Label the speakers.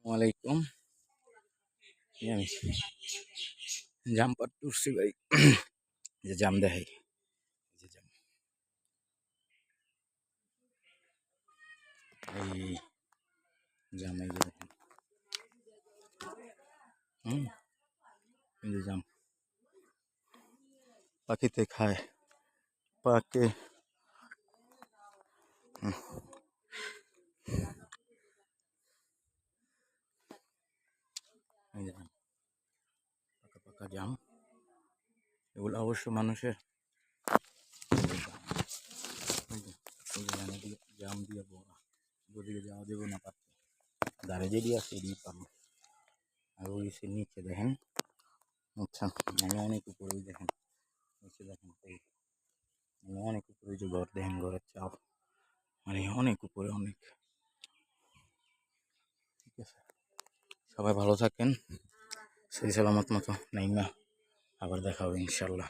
Speaker 1: ওয়ালাইকুম। আমি জাম পাট তুলছি ভাই। যে জাম দেখাই, এই যে জাম, এই জাম, এই যে দেখেন। হুম, এই যে জাম পাখিতে খায়, পাকে। এই যে জাম, পাকা পাকা জাম, এগুলো অবশ্য মানুষের এই যে জানে দিয়ে জাম দিয়ে বড়া, ওদিকে যাওয়া দেবো না পারতে, দাঁড়ে যেদি আছে এদিকে পাবো। আর ওই সে নিচে দেখেন, আচ্ছা আমি অনেক উপরে, ওই দেখেন নিচে দেখেন, এই আমি অনেক উপরে, যে ঘর দেখেন, ঘরের চাপ মানে অনেক উপরে, অনেক। ঠিক আছে, সবাই ভালো থাকেন, সেই সালামত মতো নাইমা, আবার দেখা হবে ইনশাল্লাহ।